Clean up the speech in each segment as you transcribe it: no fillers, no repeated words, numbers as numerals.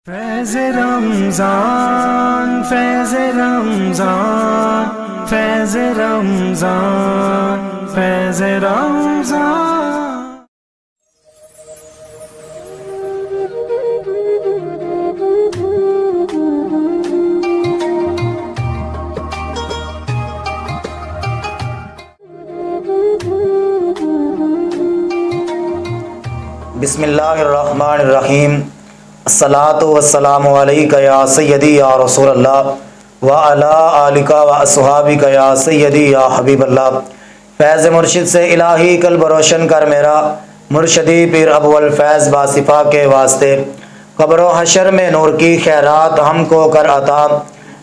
فیض رمضان فیض رمضان فیض رمضان فیض رمضان۔ بسم اللہ الرحمن الرحیم۔ الصلاۃ والسلام علیک یا سیدی یا رسول اللہ وعلی آلک و اصحابک یا سیدی یا حبیب اللہ۔ فیض مرشد سے الہی قلب روشن کر میرا، مرشدی پیر ابو الفیض باصفا کے واسطے۔ قبر و حشر میں نور کی خیرات ہم کو کر عطا،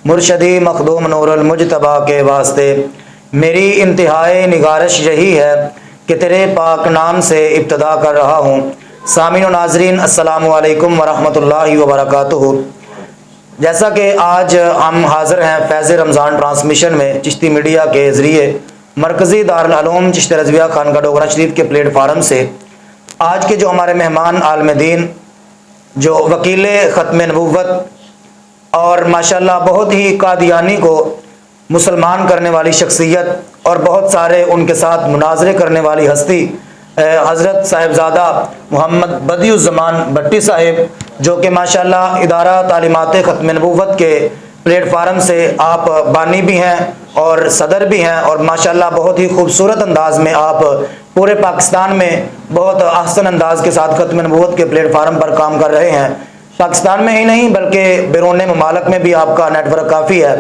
مرشدی مخدوم نور المجتبیٰ کے واسطے۔ میری انتہائی نگارش یہی ہے کہ تیرے پاک نام سے ابتدا کر رہا ہوں۔ سامعین و ناظرین، السلام علیکم ورحمۃ اللہ وبرکاتہ۔ جیسا کہ آج ہم حاضر ہیں فیض رمضان ٹرانسمیشن میں چشتی میڈیا کے ذریعے مرکزی دارالعلوم چشتی رضویہ خانقاہ ڈوگرہ شریف کے پلیٹ فارم سے، آج کے جو ہمارے مہمان عالم دین، جو وکیل ختم نبوت اور ماشاءاللہ بہت ہی قادیانی کو مسلمان کرنے والی شخصیت اور بہت سارے ان کے ساتھ مناظرے کرنے والی ہستی، حضرت صاحبزادہ محمد بدیع الزمان بٹی صاحب، جو کہ ماشاءاللہ ادارہ تعلیمات ختم نبوت کے پلیٹ فارم سے آپ بانی بھی ہیں اور صدر بھی ہیں، اور ماشاءاللہ بہت ہی خوبصورت انداز میں آپ پورے پاکستان میں بہت احسن انداز کے ساتھ ختم نبوت کے پلیٹ فارم پر کام کر رہے ہیں۔ پاکستان میں ہی نہیں بلکہ بیرون ممالک میں بھی آپ کا نیٹ ورک کافی ہے۔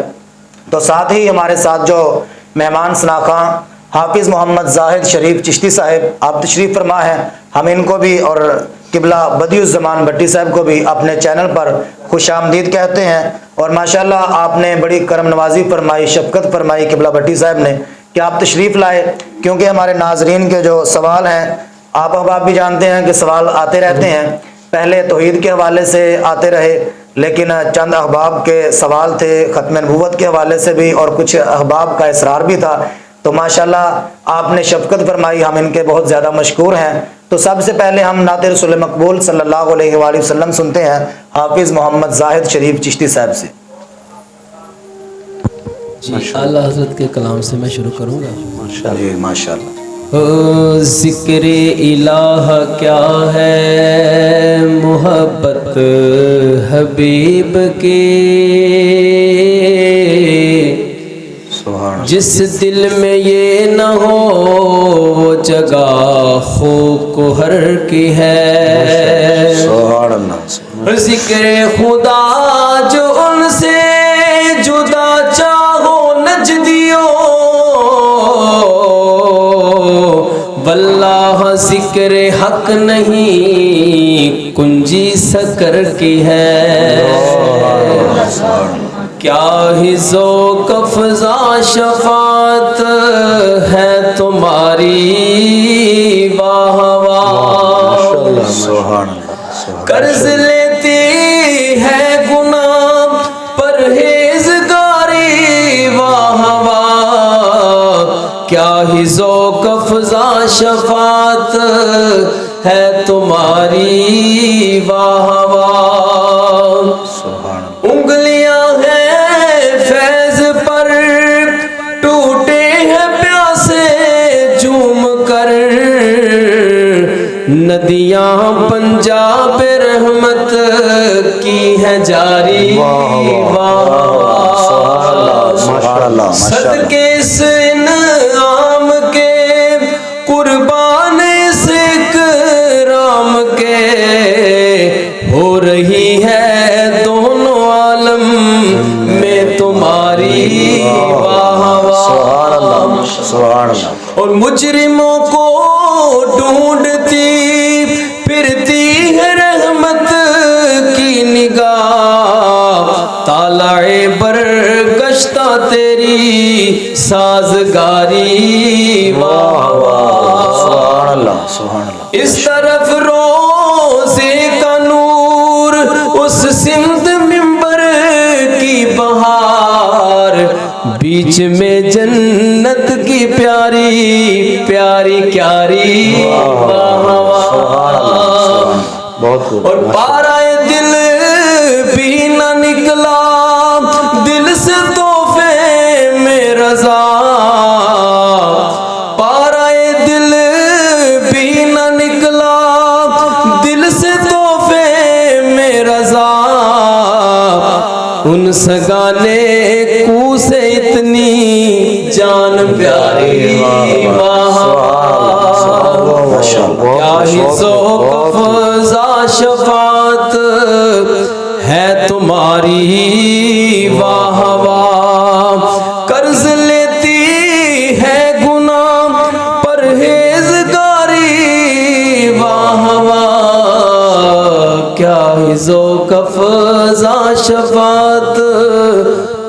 تو ساتھ ہی ہمارے ساتھ جو مہمان شناخواں حافظ محمد زاہد شریف چشتی صاحب، آپ تشریف فرما ہیں، ہم ان کو بھی اور قبلہ بدیع الزمان بٹی صاحب کو بھی اپنے چینل پر خوش آمدید کہتے ہیں۔ اور ماشاءاللہ آپ نے بڑی کرم نوازی فرمائی، شفقت فرمائی قبلہ بٹی صاحب نے کہ آپ تشریف لائے، کیونکہ ہمارے ناظرین کے جو سوال ہیں، آپ احباب بھی جانتے ہیں کہ سوال آتے رہتے ہیں، پہلے توحید کے حوالے سے آتے رہے، لیکن چند احباب کے سوال تھے ختم نبوت کے حوالے سے بھی، اور کچھ احباب کا اصرار بھی تھا، تو ماشاءاللہ آپ نے شفقت فرمائی، ہم ان کے بہت زیادہ مشکور ہیں۔ تو سب سے پہلے ہم نعت رسول مقبول صلی اللہ علیہ وآلہ وسلم سنتے ہیں حافظ محمد زاہد شریف چشتی صاحب سے۔ جی اعلیٰ حضرت کے کلام سے میں شروع کروں گا۔ ماشاءاللہ۔ ذکر الہ کیا ہے محبت حبیب کی، جس دل میں یہ نہ ہو وہ جگہ خوب کوہر کی ہے۔ ذکر خدا جو ان سے جدا چاہو نجدیو، واللہ ذکر حق نہیں کنجی سکر کی ہے۔ کیا ہی ذوق افزا شفاعت ہے تمہاری، واہ واہ۔ قرض لیتی ہے گناہ پرہیزگاری، واہ واہ۔ کیا ہی ذوق افزا شفاعت ہے تمہاری، واہ واہ۔ انگلیاں ہیں فیض پر ٹوٹے ہیں پیاسے جھوم کر، ندیاں پنجاب رحمت کی ہیں جاری، واہ صدقے اس انعام کے قربان اس اکرام کے، ہو رہی ہے دونوں عالم میں تمہاری، واہ واہ۔ اور مجرموں کو ڈھونڈتی پھرتی ہے رحمت کی نگاہ، طالع برگشتہ تیری سازگاری، واہ واہ۔ اس طرف روزے کا نور، اس سمت منبر کی بہار، بیچ میں جنت کی پیاری پیاری کیاری، واہ واہ۔ بہت خوب۔ اور پارائے دل بھی نہ نکلا دل سے تحفے میں رضا، پارائے دل بھی نہ نکلا دل سے تحفے میں رضا، ان سگانے کو سے اتنی جان پیاری، کیا ہی ذوق افزا شفاعت ہے تمہاری، واہ واہ قرض لیتی ہے گناہ پرہیزگاری، واہ واہ کیا ہی ذوق افزا شفاعت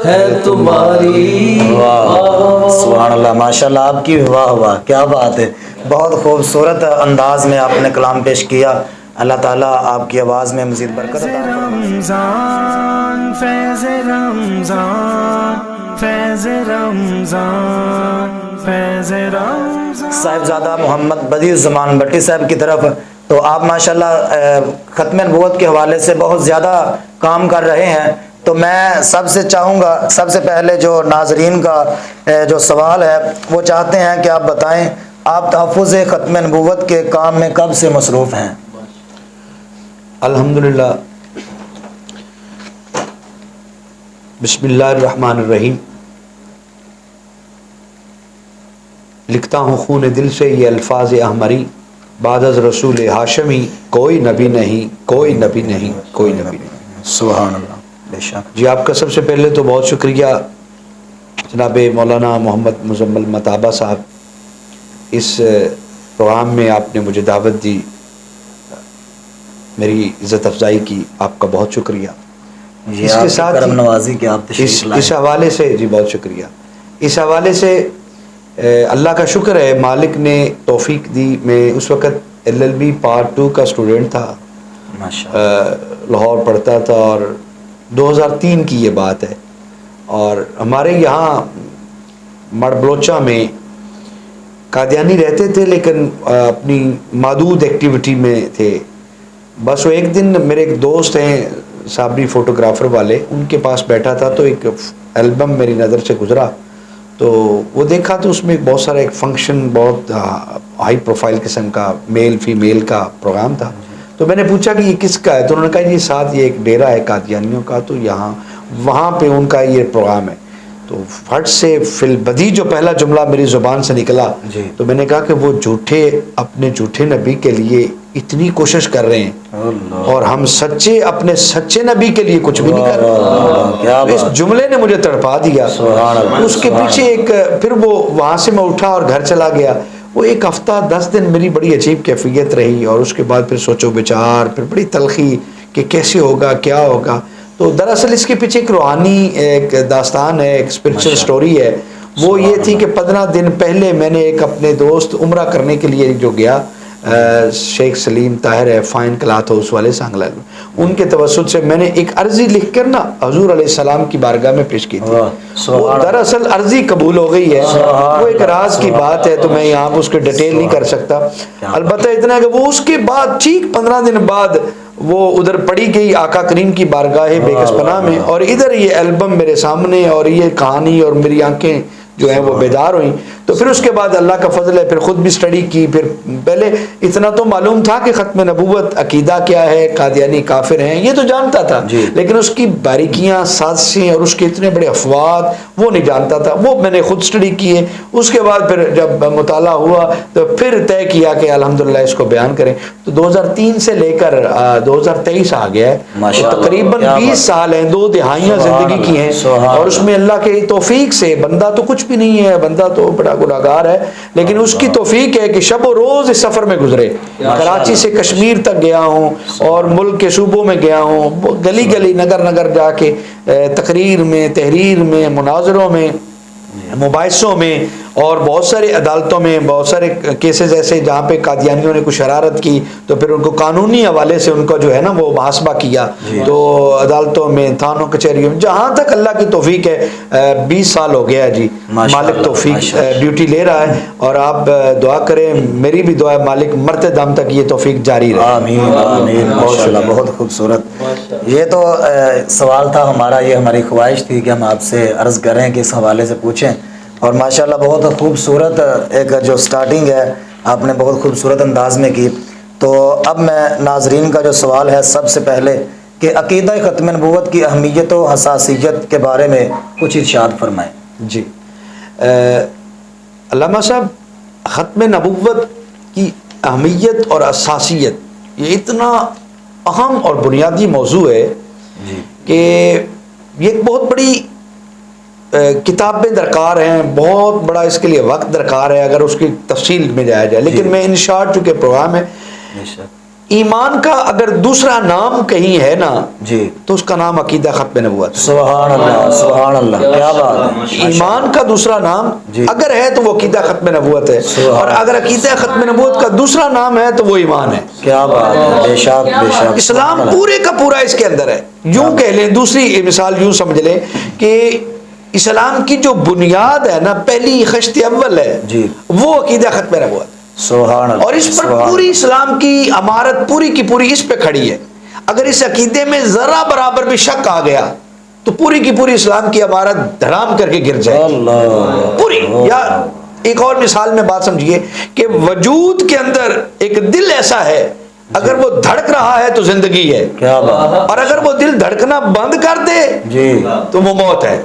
ہے تمہاری، سبحان اللہ، ماشاءاللہ، آپ کی واہ واہ، کیا بات ہے، بہت خوبصورت انداز میں آپ نے کلام پیش کیا۔ اللہ تعالیٰ آپ کی آواز میں مزید برکت عطا فرمائے۔ رمضان فیض رمضان فیض رمضان فیض رمضان۔ صاحبزادہ محمد بدیع الزمان بٹی صاحب کی طرف، تو آپ ماشاءاللہ ختم نبوت کے حوالے سے بہت زیادہ کام کر رہے ہیں، تو میں سب سے چاہوں گا، سب سے پہلے جو ناظرین کا جو سوال ہے وہ چاہتے ہیں کہ آپ بتائیں آپ تحفظ ختم نبوت کے کام میں کب سے مصروف ہیں؟ الحمدللہ، بسم اللہ الرحمن الرحیم۔ لکھتا ہوں خون دل سے یہ الفاظ احمری، بعد از رسول ہاشمی کوئی نبی نہیں، کوئی نبی نہیں، کوئی نبی نہیں۔ سبحان اللہ، بے شک۔ جی آپ کا سب سے پہلے تو بہت شکریہ جناب مولانا محمد مزمل متابہ صاحب، اس پروگرام میں آپ نے مجھے دعوت دی، میری عزت افزائی کی، آپ کا بہت شکریہ۔ جی اس آپ کے کی ساتھ کرم نوازی کہ آپ تشریف لائے۔ اس حوالے سے جی بہت شکریہ، اس حوالے سے اللہ کا شکر ہے، مالک نے توفیق دی۔ میں اس وقت LLB پارٹ 2 کا اسٹوڈنٹ تھا، لاہور پڑھتا تھا، اور 2003 کی یہ بات ہے، اور ہمارے یہاں مڑ بلوچہ میں قادیانی رہتے تھے، لیکن اپنی محدود ایکٹیویٹی میں تھے۔ بس وہ ایک دن میرے ایک دوست ہیں صابری فوٹوگرافر والے، ان کے پاس بیٹھا تھا تو ایک البم میری نظر سے گزرا، تو وہ دیکھا تو اس میں بہت سارا ایک فنکشن، بہت ہائی پروفائل قسم کا میل فیمیل کا پروگرام تھا۔ تو میں نے پوچھا کہ یہ کس کا ہے، تو انہوں نے کہا یہ ساتھ یہ ایک ڈیرہ ہے قادیانیوں کا، تو یہاں وہاں پہ ان کا یہ پروگرام ہے۔ تو فٹ سے فی البدی جو پہلا جملہ میری زبان سے نکلا، تو میں نے کہا کہ وہ جھوٹے اپنے جھوٹے نبی کے لیے اتنی کوشش کر رہے ہیں، اور ہم سچے اپنے سچے نبی کے لیے کچھ بھی نہیں کر رہے۔ اس جملے نے مجھے تڑپا دیا۔ اس کے پیچھے ایک پھر وہ وہاں سے میں اٹھا اور گھر چلا گیا۔ وہ ایک ہفتہ 10 دن میری بڑی عجیب کیفیت رہی، اور اس کے بعد پھر سوچو بچار، پھر بڑی تلخی کہ کیسے ہوگا، کیا ہوگا۔ تو دراصل اس کے پیچھے ایک روحانی ایک داستان ہے، ایک اسپرچل سٹوری ہے۔ وہ یہ تھی کہ 15 دن پہلے میں نے ایک اپنے دوست عمرہ کرنے کے لیے جو گیا، شیخ سلیم طاہر ہے، فائن کلاتھ ہاؤس والے سانگلال میں، ان کے توسط سے میں نے ایک عرضی لکھ کر نا حضور علیہ السلام کی بارگاہ میں پیش کی تھی۔ وہ دراصل عرضی قبول ہو گئی ہے، وہ ایک راز کی بات ہے، تو میں یہاں پہ اس کے ڈیٹیل نہیں کر سکتا۔ البتہ اتنا ہے کہ وہ اس کے بعد ٹھیک 15 دن بعد وہ ادھر پڑی گئی آقا کریم کی بارگاہ بے کس پناہ میں، اور ادھر یہ البم میرے سامنے، اور یہ کہانی، اور میری آنکھیں جو ہیں وہ بیدار ہوئیں۔ تو پھر اس کے بعد اللہ کا فضل ہے، پھر خود بھی سٹڈی کی۔ پھر پہلے اتنا تو معلوم تھا کہ ختم نبوت عقیدہ کیا ہے، قادیانی کافر ہیں، یہ تو جانتا تھا، لیکن اس کی باریکیاں، سازشیں، اور اس کے اتنے بڑے افواد وہ نہیں جانتا تھا۔ وہ میں نے خود سٹڈی کی ہے۔ اس کے بعد پھر جب مطالعہ ہوا تو پھر طے کیا کہ الحمدللہ اس کو بیان کریں۔ تو 2003 سے لے کر 2023 آ گیا ہے، تقریباً 20 سال ہیں، 2 دہائیاں زندگی کی ہیں، اور اس میں اللہ کے توفیق سے، بندہ تو کچھ بھی نہیں ہے، بندہ تو بڑا گناہگار ہے، لیکن اس کی توفیق ہے کہ شب و روز اس سفر میں گزرے۔ کراچی سے کشمیر تک گیا ہوں، اور ملک کے صوبوں میں گیا ہوں، گلی گلی نگر نگر جا کے تقریر میں، تحریر میں، مناظروں میں، مباحثوں میں، اور بہت سارے عدالتوں میں بہت سارے کیسز ایسے جہاں پہ قادیانیوں نے کچھ شرارت کی تو پھر ان کو قانونی حوالے سے ان کو جو ہے نا وہ محاسبہ کیا. تو عدالتوں میں تھانوں کچہریوں میں جہاں تک اللہ کی توفیق ہے 20 سال ہو گیا جی مالک توفیق ڈیوٹی لے رہا ہے. اور آپ دعا کریں, میری بھی دعا ہے مالک مرتے دم تک یہ توفیق جاری رہے. آمین آمین. ماشاءاللہ بہت خوبصورت. یہ تو سوال تھا ہمارا, یہ ہماری خواہش تھی کہ ہم آپ سے عرض کریں کہ اس حوالے سے پوچھیں, اور ماشاءاللہ بہت خوبصورت ایک جو سٹارٹنگ ہے آپ نے بہت خوبصورت انداز میں کی. تو اب میں ناظرین کا جو سوال ہے سب سے پہلے کہ عقیدہ ختم نبوت کی اہمیت و حساسیت کے بارے میں کچھ ارشاد فرمائیں. جی علامہ صاحب, ختم نبوت کی اہمیت اور حساسیت یہ اتنا اہم اور بنیادی موضوع ہے کہ یہ ایک بہت بڑی کتابیں درکار ہیں, بہت بڑا اس کے لیے وقت درکار ہے اگر اس کی تفصیل میں جایا جائے. لیکن میں ان شارٹ چونکہ پروگرام ہے, ایمان کا اگر دوسرا نام کہیں ہے نا تو اس کا نام عقیدہ ختم نبوت. سبحان اللہ سبحان اللہ, کیا بات ہے. ایمان کا دوسرا نام اگر ہے تو وہ عقیدہ ختم نبوت ہے, اور اگر عقیدہ ختم نبوت کا دوسرا نام ہے تو وہ ایمان ہے. کیا بات ہے. بے شک بے شک. اسلام پورے کا پورا اس کے اندر ہے. یوں کہہ لیں, دوسری مثال یوں سمجھ لیں کہ اسلام کی جو بنیاد ہے نا, پہلی خشت اول ہے وہ عقیدہ ختم نبوت. سبحان اللہ. اور اس پر پوری اسلام کی عمارت پوری کی پوری اس پہ کھڑی ہے. اگر اس عقیدے میں ذرا برابر بھی شک آ گیا تو پوری کی پوری اسلام کی عمارت دھڑام کر کے گر جائے پوری. یا ایک اور مثال میں بات سمجھیے کہ وجود کے اندر ایک دل ایسا ہے, اگر وہ دھڑک رہا ہے تو زندگی ہے, اور اگر وہ دل دھڑکنا بند کر دے تو وہ موت ہے.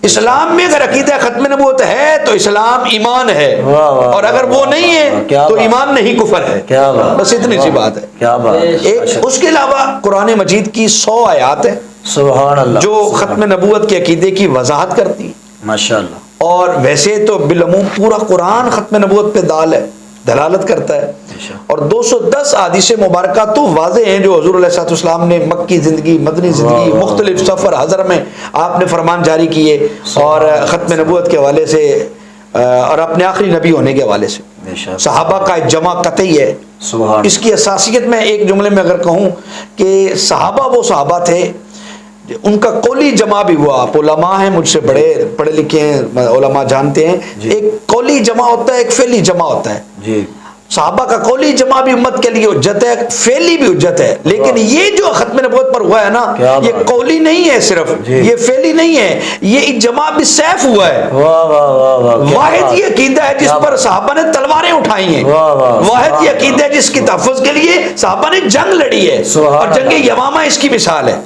اسلام میں اگر عقیدہ ختم نبوت ہے تو اسلام ایمان ہے, اور اگر وہ نہیں ہے تو ایمان نہیں کفر ہے. بس اتنی سی بات ہے. کیا بات. اس کے علاوہ قرآن مجید کی 100 آیات ہیں سبحان اللہ جو ختم نبوت کے عقیدے کی وضاحت کرتی ہیں. ماشاءاللہ. اور ویسے تو بالعموم پورا قرآن ختم نبوت پہ دلالت کرتا ہے, اور 210 احادیث مبارکہ تو واضح ہیں جو حضور علیہ السلام نے مکی زندگی, مدنی زندگی, مختلف سفر حضر میں آپ نے فرمان جاری کیے, اور ختم نبوت کے حوالے سے اور اپنے آخری نبی ہونے کے حوالے سے صحابہ کا ایک جمع قطعی ہے. اس کی حساسیت میں ایک جملے میں اگر کہوں کہ صحابہ وہ صحابہ تھے ان کا قولی جمع بھی ہوا. آپ علماء ہیں, مجھ سے بڑے پڑھے لکھے ہیں, علماء جانتے ہیں ایک قولی جمع ہوتا ہے, ایک فعلی جمع ہوتا ہے. صحابہ کا قولی جمع بھی امت کے لیے حجت ہے, فعلی بھی حجت ہے. لیکن یہ جو ختم نبوت پر ہوا ہے نا, یہ قولی نہیں ہے صرف, یہ فعلی نہیں ہے, یہ اجماع بالسیف ہوا ہے. واحد یہ عقیدہ ہے جس پر صحابہ نے تلواریں اٹھائی ہیں, واحد یہ عقیدہ ہے جس کے تحفظ کے لیے صحابہ نے جنگ لڑی ہے, اور جنگ یمامہ اس کی مثال ہے.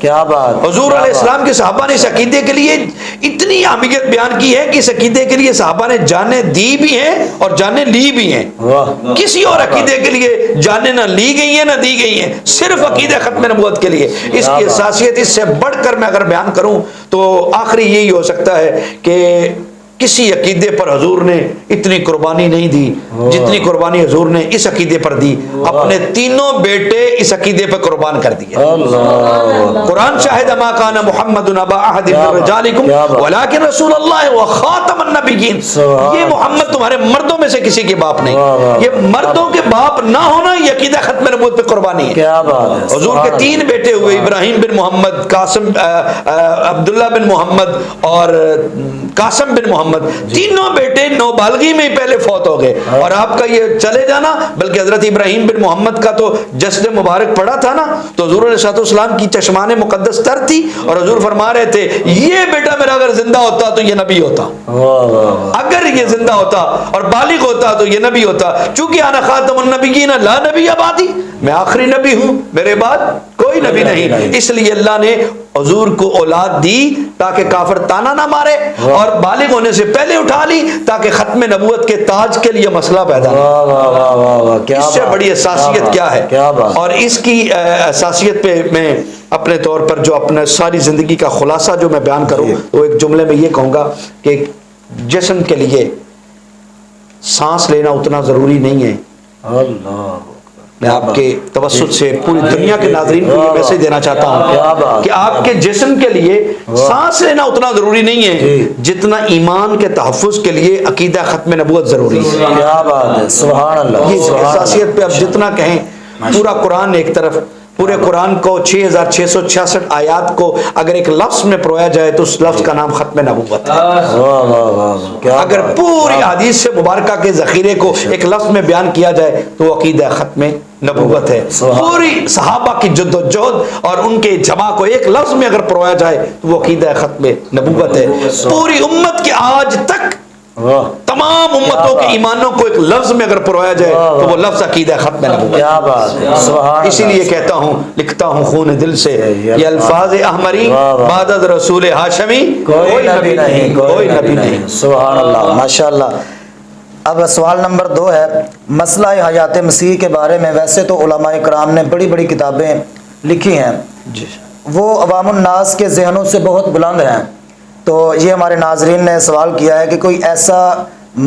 حضور علیہ السلام کے صحابہ نے اس عقیدے کے لیے اتنی اہمیت بیان کی ہے کہ اس عقیدے کے لیے صحابہ نے جانیں دی بھی ہیں اور جانیں لی بھی ہیں. کسی اور عقیدے کے لیے جانیں نہ لی گئی ہیں نہ دی گئی ہیں, صرف عقیدہ ختم نبوت کے لیے. اس کی حساسیت اس سے بڑھ کر میں اگر بیان کروں تو آخری یہی ہو سکتا ہے کہ کسی عقیدے پر حضور نے اتنی قربانی نہیں دی جتنی قربانی حضور نے اس عقیدے پر دی. اپنے تینوں بیٹے اس عقیدے پر قربان کر دیے. قرآن شاہد ما کان محمد ابا احد من رجالکم ولکن رسول اللہ وخاتم النبیین. یہ محمد تمہارے مردوں میں سے کسی کے باپ نہیں, یہ مردوں کے باپ نہ ہونا یہ عقیدہ ختم نبوت پہ قربانی ہے. حضور کے 3 بیٹے ہوئے, ابراہیم بن محمد, قاسم عبداللہ بن محمد اور قاسم بن محمد. تینوں بیٹے نوبالغی میں پہلے فوت ہو گئے, اور آپ کا یہ چلے جانا, بلکہ حضرت ابراہیم بن محمد کا تو جسد مبارک پڑا تھا نا, تو حضور علیہ السلام کی چشمان مقدس تر تھی, اور حضور فرما رہے تھے یہ بیٹا میرا اگر زندہ ہوتا تو یہ نبی ہوتا, اگر یہ زندہ ہوتا اور بالغ ہوتا تو یہ نبی ہوتا. چونکہ انا خاتم النبیین لا نبی بعدی, میں آخری نبی ہوں, میرے بعد کوئی نبی نہیں. اس لیے اللہ نے حضور کو اولاد دی تاکہ کافر تانا نہ مارے, اور بالغ ہونے سے پہلے اٹھا لی تاکہ ختم نبوت کے تاج کے لیے مسئلہ پیدا نہ. اس سے بڑی حساسیت کیا ہے. اور اس کی حساسیت پہ میں اپنے طور پر جو اپنے ساری زندگی کا خلاصہ جو میں بیان کروں تو ایک جملے میں یہ کہوں گا کہ جسم کے لیے سانس لینا اتنا ضروری نہیں ہے میں آپ کے توسط سے پوری دنیا کے ناظرین کو یہ میسج دینا چاہتا ہوں کہ آپ کے جسم کے لیے سانس لینا اتنا ضروری نہیں ہے جتنا ایمان کے تحفظ کے لیے عقیدہ ختم نبوت ضروری ہے. کیا بات ہے، سبحان اللہ. یہ حساسیت پہ اب جتنا کہیں، پورا قرآن ایک طرف، پورے قرآن کو 6666 آیات کو اگر ایک لفظ میں پرویا جائے تو اس لفظ کا نام ختم نبوت ہے. اگر پوری حدیث سے مبارکہ کے ذخیرے کو ایک لفظ میں بیان کیا جائے تو وہ عقیدہ ختم نبوت ہے. پوری صحابہ کی جد و جہد اور ان کے جمع کو ایک لفظ میں اگر پرویا جائے تو وہ عقیدہ ختم نبوت ہے. پوری امت کے آج تک تمام امتوں کے ایمانوں کو ایک لفظ میں اگر پرویا جائے تو وہ لفظ عقیدہ ختم نبوت. کیا بات ہے، سبحان. اسی لیے کہتا ہوں، لکھتا ہوں خون دل سے، یہ الفاظ احمری بعد از رسول ہاشمی کوئی نبی نہیں، کوئی نبی نہیں. سبحان اللہ، ماشاءاللہ. اب سوال نمبر 2 ہے مسئلہ حیات مسیح کے بارے میں. ویسے تو علماء کرام نے بڑی بڑی کتابیں لکھی ہیں، وہ عوام الناس کے ذہنوں سے بہت بلند ہیں. تو یہ ہمارے ناظرین نے سوال کیا ہے کہ کوئی ایسا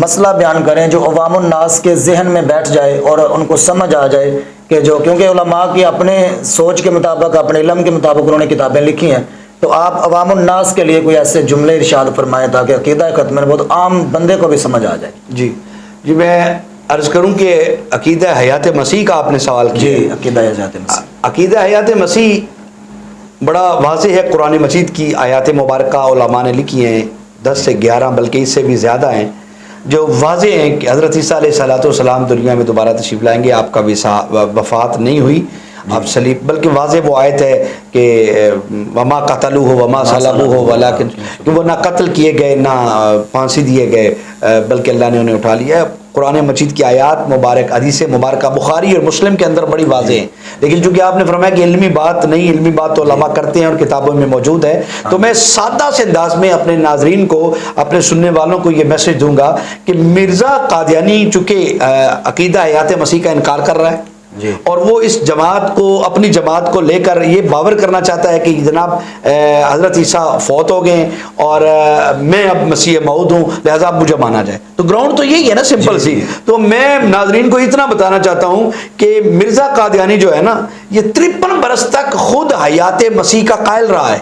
مسئلہ بیان کریں جو عوام الناس کے ذہن میں بیٹھ جائے اور ان کو سمجھ آ جائے کہ جو، کیونکہ علماء کی اپنے سوچ کے مطابق، اپنے علم کے مطابق انہوں نے کتابیں لکھی ہیں. تو آپ عوام الناس کے لیے کوئی ایسے جملے ارشاد فرمائیں تاکہ عقیدہ ختم نبوت عام بندے کو بھی سمجھ آ جائے. جی میں عرض کروں کہ عقیدہ حیات مسیح کا آپ نے سوال کیا. جی، عقیدہ حیات مسیح. عقیدہ حیات مسیح بڑا واضح ہے. قرآن مجید کی آیات مبارکہ علماء نے لکھی ہیں 10 سے 11 بلکہ اس سے بھی زیادہ ہیں، جو واضح ہیں کہ حضرت عیسیٰ علیہ السلام دنیا میں دوبارہ تشریف لائیں گے. آپ کا وفات نہیں ہوئی، آپ صلیب، بلکہ واضح وہ آیت ہے کہ وما قتلوہ وما صلبوہ ولکن، کہ وہ نہ قتل کیے گئے نہ پھانسی دیے گئے بلکہ اللہ نے انہیں اٹھا لیا. قرآن مجید کی آیات مبارک، حدیث مبارکہ بخاری اور مسلم کے اندر بڑی واضح ہیں. لیکن چونکہ آپ نے فرمایا کہ علمی بات نہیں، علمی بات تو علماء کرتے ہیں اور کتابوں میں موجود ہے، تو میں سادہ سے انداز میں اپنے ناظرین کو، اپنے سننے والوں کو یہ میسج دوں گا کہ مرزا قادیانی چونکہ عقیدہ حیات مسیح کا انکار کر رہا ہے اور وہ اس جماعت کو، اپنی جماعت کو لے کر یہ باور کرنا چاہتا ہے کہ جناب حضرت عیسیٰ فوت ہو گئے اور میں اب مسیح موعود ہوں لہذا اب مجھے مانا جائے. تو گراؤنڈ تو یہی ہے نا، سمپل سی. تو میں ناظرین کو اتنا بتانا چاہتا ہوں کہ مرزا قادیانی جو ہے نا، یہ 53 برس تک خود حیات مسیح کا قائل رہا ہے.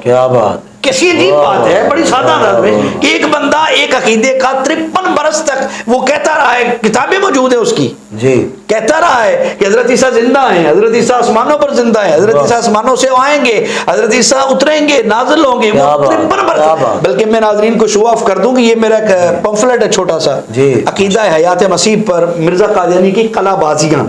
کیا بات، کیسی عجیب بات ہے، بڑی سادہ انداز میں کہ ایک بندہ ایک عقیدے کا 53 برس تک وہ کہتا رہا ہے، کتابیں موجود ہیں اس کی، جی کہتا رہا ہے کہ حضرت عیسیٰ زندہ ہیں، حضرت عیسیٰ آسمانوں پر زندہ ہیں، حضرت عیسیٰ آسمانوں سے آئیں گے، حضرت عیسیٰ اتریں گے، نازل ہوں گے. وہ 53 برس. بلکہ میں ناظرین کو شو آف کر دوں کہ یہ میرا ایک پمفلٹ ہے چھوٹا سا، عقیدہ حیات مسیح پر مرزا قادیانی کی کلا بازیاں.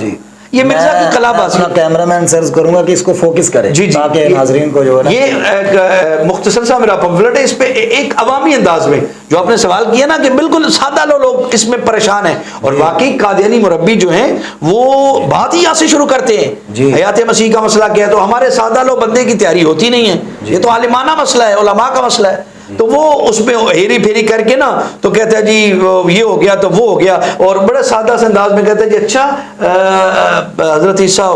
یہ مرزا کی کلا بازی. میں کیمرہ مین سرچ کروں گا کہ اس کو فوکس کرے تاکہ ناظرین کو جو ہے نا، یہ مختصر سا میرا پمفلٹ ہے. اس پہ ایک عوامی انداز میں جو آپ نے سوال کیا نا کہ بالکل سادہ لوگ اس میں پریشان ہیں، اور واقعی قادیانی مربی جو ہیں وہ بات ہی یہاں سے شروع کرتے ہیں. حیات مسیح کا مسئلہ کیا ہے تو ہمارے سادہ لوگ بندے کی تیاری ہوتی نہیں ہے، یہ تو عالمانہ مسئلہ ہے، علماء کا مسئلہ ہے. تو وہ اس میں ہیری پھیری کر کے نا تو کہتا ہے جی یہ ہو گیا تو وہ ہو گیا، اور بڑے سادہ سے انداز میں کہتا ہے جی اچھا حضرت عیسیٰ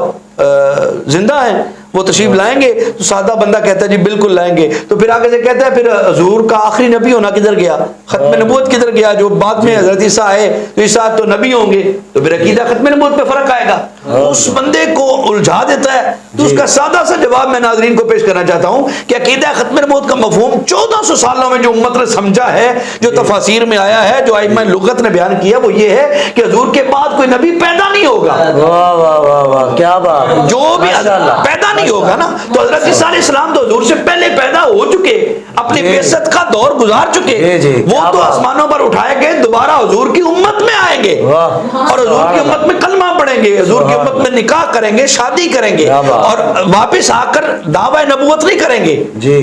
زندہ ہیں، وہ تشریف لائیں گے. تو سادہ بندہ کہتا ہے جی بالکل لائیں گے. تو پھر آگے سے کہتا ہے پھر حضور کا آخری نبی ہونا کدھر گیا، ختم نبوت کدھر گیا، جو بعد میں حضرت عیسیٰ آئے تو عیسیٰ تو نبی ہوں گے، تو پھر عقیدہ ختم نبوت پہ فرق آئے گا. اس بندے کو الجھا دیتا ہے. تو اس کا سادہ سا جواب میں ناظرین کو پیش کرنا چاہتا ہوں کہ عقیدہ ختم نبوت کا مفہوم 1400 سالوں میں جو امت نے سمجھا ہے، جو تفاسیر میں آیا ہے، جو ائمہ لغت نے بیان کیا، وہ یہ ہے کہ حضور کے بعد کوئی نبی پیدا نہیں ہوگا. واہ واہ واہ واہ، کیا بات. جو بھی پیدا نہیں ہوگا نا، تو حضرت عیسیٰ علیہ السلام تو حضور سے پہلے پیدا ہو چکے، اپنی بعثت کا دور گزار چکے، وہ تو آسمانوں پر اٹھائے گئے، دوبارہ حضور کی امت میں آئیں گے اور حضور کی امت میں کلمہ پڑھیں گے، حضور کی امت میں نکاح کریں گے، شادی کریں گے، اور واپس آ کر دعوی نبوت نہیں کریں گے.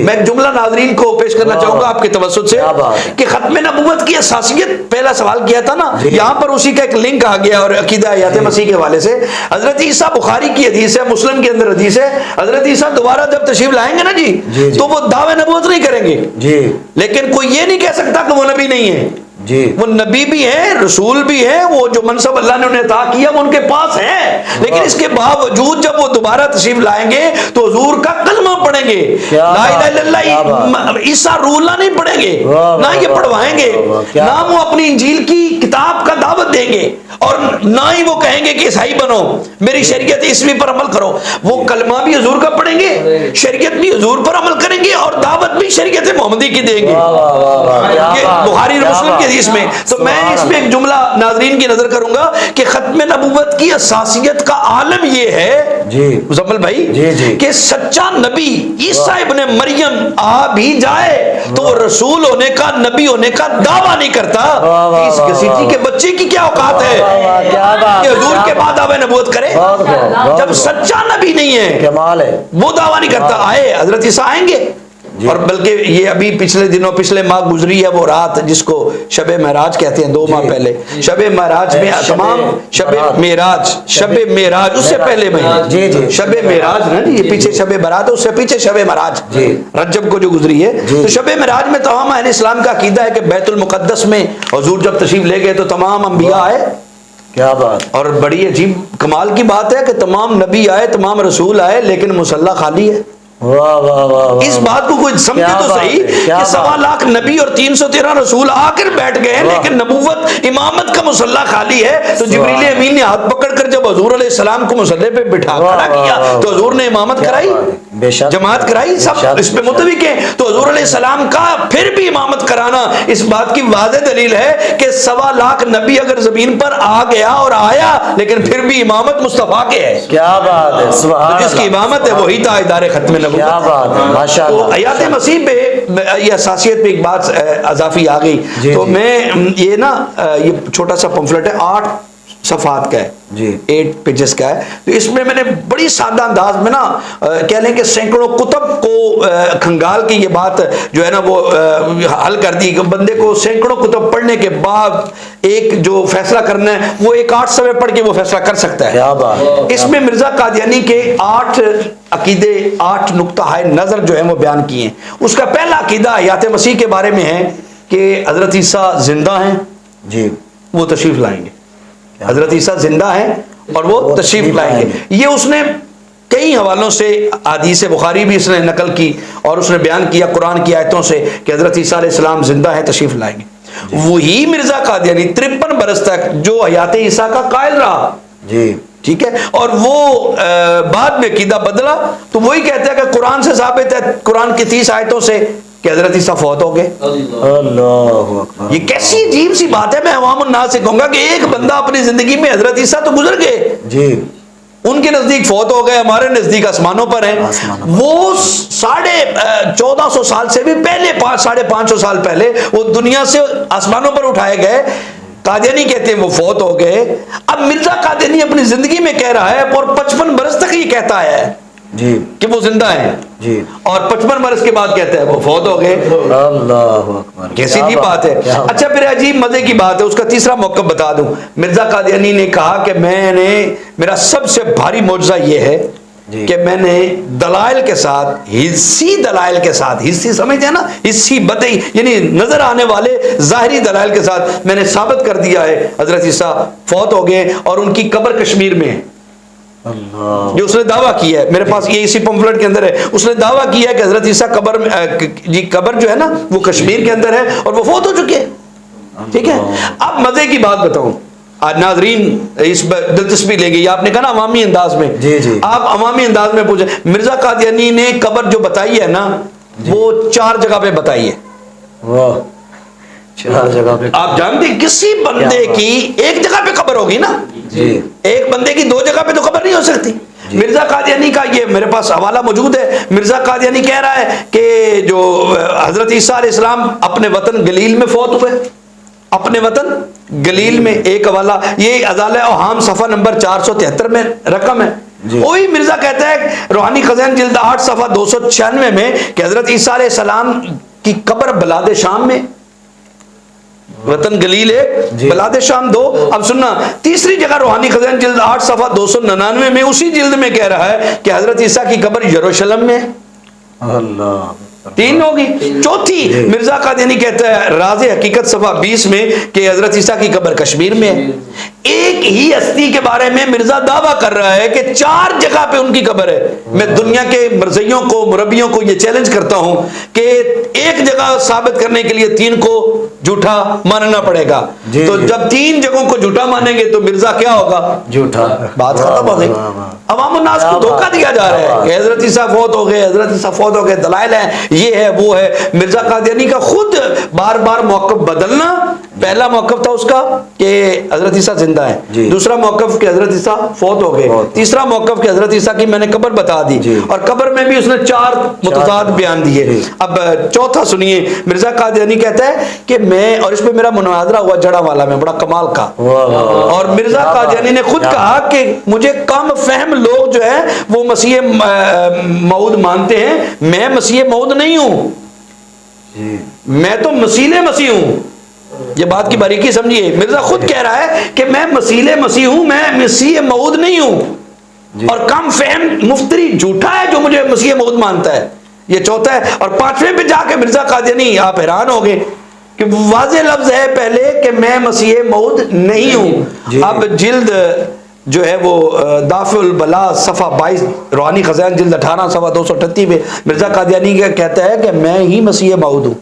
میں ایک جملہ ناظرین کو پیش کرنا چاہوں گا آپ کے توسط سے کہ ختم نبوت کی اساسیت، پہلا سوال کیا تھا نا، یہاں پر اسی کا ایک لنک آ گیا، اور عقیدہ حیات مسیح کے حوالے سے حضرت عیسیٰ، بخاری کی حدیث ہے، مسلم کے اندر حدیث ہے، حضرت عیسیٰ دوبارہ جب تشریف لائیں گے نا جی تو وہ دعوی نبوت نہیں کریں گے، لیکن کوئی یہ نہیں کہہ سکتا کہ وہ نبی نہیں ہے. وہ نبی بھی ہیں، رسول بھی ہیں، وہ جو منصب اللہ نے انہیں عطا کیا وہ ان کے پاس ہے، لیکن اس کے باوجود جب وہ دوبارہ تشریف لائیں گے تو حضور کا کلمہ پڑھیں گے، لا الہ الا اللہ. عیسیٰ روح اللہ نہیں پڑھیں گے، نہ یہ پڑھوائیں گے، نہ وہ اپنی انجیل کی کتاب کا دعوت دیں گے اور نہ ہی وہ کہیں گے کہ عیسائی بنو، میری شریعت عیسوی پر عمل کرو. وہ کلمہ بھی حضور کا پڑھیں گے، شریعت بھی حضور پر عمل کریں گے اور دعوت بھی شریعت محمدی کی دیں گے. یہ بخاری اور مسلم کی حدیث میں. تو میں اس میں ایک جملہ ناظرین کی نظر کروں گا کہ ختم نبوت کی اساسیت کا عالم یہ ہے مزمل بھائی کہ سچا نبی عیسیٰ ابن مریم آ بھی جائے تو وہ رسول ہونے کا، نبی ہونے کا دعویٰ نہیں کرتا. اس گھسیٹی کے بچے کی کیا اوقات ہے کہ حضور کے بعد دعوی نبوت کرے؟ جب سچا نبی نہیں ہے وہ دعویٰ نہیں کرتا. آئے حضرت عیسیٰ آئیں گے. اور بلکہ یہ ابھی پچھلے دنوں، پچھلے ماہ گزری ہے وہ رات جس کو شب معراج کہتے ہیں، 2 ماہ پہلے شب معراج میں تمام شب معراج اس سے پہلے مہینے شب معراج نا جی، یہ پیچھے شب برات ہے، اس سے پیچھے شب معراج رجب کو جو گزری ہے. تو شب معراج میں تمام اہل اسلام کا عقیدہ ہے کہ بیت المقدس میں حضور جب تشریف لے گئے تو تمام انبیاء آئے. کیا بات. اور بڑی عجیب کمال کی بات ہے کہ تمام نبی آئے، تمام رسول آئے، لیکن مصلی خالی ہے. اس بات کو کوئی سمجھے تو صحیح کہ 1.25 لاکھ نبی اور 313 رسول آ کر بیٹھ گئے ہیں، لیکن نبوت امامت کا مصلی خالی ہے. تو جبریل امین نے ہاتھ پکڑ کر جب حضور علیہ السلام کو مصلی پہ بٹھا کھڑا کیا تو حضور نے امامت کرائی، جماعت کرائی، سب اس پہ متفق ہیں. تو حضور علیہ السلام کا پھر بھی امامت کرانا اس بات کی واضح دلیل ہے کہ 1.25 لاکھ نبی اگر زمین پر آ گیا اور آیا لیکن پھر بھی امامت مصطفیٰ کے ہے. کیا بات ہے، سبحان اللہ. جس کی امامت ہے وہی تاجدار ختم نبوت. کیا بات ہے، ماشاءاللہ. تو آیات مسیح پہ یہ اساسیت پہ ایک بات اضافی آ گئی. تو میں یہ نا یہ چھوٹا سا پمفلٹ ہے، 8 صفحات کا ہے، 8 پیجز کا ہے. تو اس میں میں نے بڑی سادہ انداز میں نا کہہ لیں کہ سینکڑوں کتب کو کھنگال کی یہ بات جو ہے نا وہ حل کر دی کہ بندے کو سینکڑوں کتب پڑھنے کے بعد ایک جو فیصلہ کرنا ہے وہ ایک 8 صفحے پڑھ کے وہ فیصلہ کر سکتا ہے. اس میں مرزا قادیانی کے 8 عقیدے، 8 نقطہ نظر جو ہیں وہ بیان کیے ہیں. اس کا پہلا عقیدہ حیات مسیح کے بارے میں ہے کہ حضرت عیسیٰ زندہ ہیں، وہ تشریف لائیں گے. حضرت عیسیٰ زندہ ہیں اور وہ تشریف لائیں گے. یہ اس نے کئی حوالوں سے حدیث بخاری بھی اس نے نقل کی اور اس نے بیان کیا قرآن کی آیتوں سے کہ حضرت عیسیٰ علیہ السلام زندہ ہے، تشریف لائیں گے. وہی مرزا قادیانی 53 برس تک جو حیات عیسیٰ کا قائل رہا، ٹھیک ہے، اور وہ بعد میں عقیدہ بدلا تو وہی کہتا ہے کہ قرآن سے ثابت ہے، قرآن کی 30 آیتوں سے کہ حضرت عیسیٰ فوت ہو گئے. اللہ اکبر. یہ کیسی عجیب سی بات ہے. میں عوام الناس سے کہوں گا کہ ایک بندہ اپنی زندگی میں حضرت عیسیٰ تو گزر گئے، ان کے نزدیک فوت ہو گئے، ہمارے نزدیک آسمانوں پر ہیں. وہ 1450 سال سے بھی پہلے، 550 سال پہلے وہ دنیا سے آسمانوں پر اٹھائے گئے. قادیانی کہتے ہیں وہ فوت ہو گئے. اب مرزا قادیانی اپنی زندگی میں کہہ رہا ہے اور 55 برس تک یہ کہتا ہے کہ وہ زندہ ہیں، اور 55 برس کے بعد کہتا ہے وہ فوت ہو گئے. اللہ اکبر. کیسی کی بات ہے. اچھا پھر عجیب مزے کی بات ہے، اس کا تیسرا موقف بتا دوں. مرزا قادیانی نے کہا کہ میرا سب سے بھاری معجزہ یہ ہے کہ میں نے دلائل کے ساتھ، حسی دلائل کے ساتھ، حسی سمجھتے ہیں نا، حسی بدئی یعنی نظر آنے والے ظاہری دلائل کے ساتھ میں نے ثابت کر دیا ہے حضرت عیسیٰ فوت ہو گئے اور ان کی قبر کشمیر میں ہے. جو اس نے دعویٰ کیا ہے، میرے پاس یہ اسی پمفلٹ کے اندر ہے، اس نے دعویٰ کیا ہے کہ حضرت عیسیٰ قبر جو ہے نا وہ کشمیر کے اندر ہے اور وہ فوت ہو چکے ہیں. ٹھیک ہے. اب مزے کی بات بتاؤں، آج ناظرین اس دلچسپی لیں گے. آپ نے کہا نا عوامی انداز میں، آپ عوامی انداز میں پوچھیں. مرزا قادیانی نے قبر جو بتائی ہے نا وہ 4 جگہ پہ بتائی ہے. 4 جگہ پہ. آپ جانتے ہیں کسی بندے کی ایک جگہ پہ قبر ہوگی نا، ایک بندے کی 2 جگہ پہ تو قبر نہیں ہو سکتی. مرزا قادیانی کا یہ میرے پاس حوالہ موجود ہے. مرزا قادیانی کہہ رہا ہے کہ جو حضرت عیسیٰ علیہ السلام اپنے وطن گلیل میں فوت ہوئے، اپنے وطن گلیل میں. ایک حوالہ یہ ازالہ اوہام صفحہ نمبر 473 میں رقم ہے. وہی مرزا کہتا ہے روحانی خزائن جلد 8 صفحہ 296 میں کہ حضرت عیسیٰ علیہ السلام کی قبر بلاد شام میں، وطن گلیل 1، بلاد شام 2. اب سننا تیسری جگہ روحانی خزائن جلد 8 صفحہ 299 میں اسی جلد میں کہہ رہا ہے کہ حضرت عیسیٰ کی قبر یروشلم میں. اللہ 3 ہوگی. چوتھی مرزا قادیانی کہتا ہے راز حقیقت صفحہ 20 میں کہ حضرت عیسیٰ کی قبر کشمیر میں ہے. ایک ہی ہستی کے بارے میں مرزا دعویٰ کر رہا ہے کہ 4 جگہ پہ ان کی قبر ہے. میں دنیا کے مرزیوں کو مربیوں کو یہ چیلنج کرتا ہوں کہ ایک جگہ ثابت کرنے کے لیے 3 کو جھوٹا ماننا پڑے گا. تو جب 3 جگہوں کو جھوٹا مانیں گے تو مرزا کیا ہوگا؟ جھوٹا. بات ختم ہو گئی. عوام الناس کو دھوکہ دیا جا رہا ہے کہ حضرت عیسیٰ فوت ہو گئے، حضرت عیسیٰ فوت ہو گئے، دلائل ہیں، یہ ہے وہ ہے. مرزا قادیانی کا خود بار بار موقف بدلنا. پہلا موقف تھا اس کا کہ حضرت عیسیٰ زندہ ہے، دوسرا موقف کہ حضرت عیسیٰ فوت ہو گئے، تیسرا موقف کہ حضرت عیسیٰ کی میں نے قبر بتا دی، اور قبر میں بھی اس نے 4 متضاد بیان دیے. اب چوتھا سنیے. مرزا قادیانی کہتا ہے کہ میں، اور اس پہ میرا مناظرہ ہوا جڑا والا میں بڑا کمال کا، اور مرزا قادیانی نے خود کہا کہ مجھے کم فہم لوگ جو ہے وہ مسیح موعود مانتے ہیں، میں مسیح موعود نہیں ہوں، میں تو مسیح مسیح ہوں. یہ بات کی باریکی سمجھیے. مرزا خود کہہ رہا ہے کہ میں مسیح مسیح ہوں، میں مسیح موعود نہیں ہوں. اور کم فہم مفتری جھوٹا ہے جو مجھے مسیح موعود مانتا ہے. یہ چوتھا ہے. اور 5ویں پہ جا کے مرزا قادیانی، آپ حیران ہو گئے کہ واضح لفظ ہے پہلے کہ میں مسیح موعود نہیں ہوں. اب جلد جو ہے وہ دافع البلا صفحہ 22 روحانی خزائن جلد 18 صفحہ 238 میں مرزا قادیانی کہتا ہے کہ میں ہی مسیح موعود ہوں.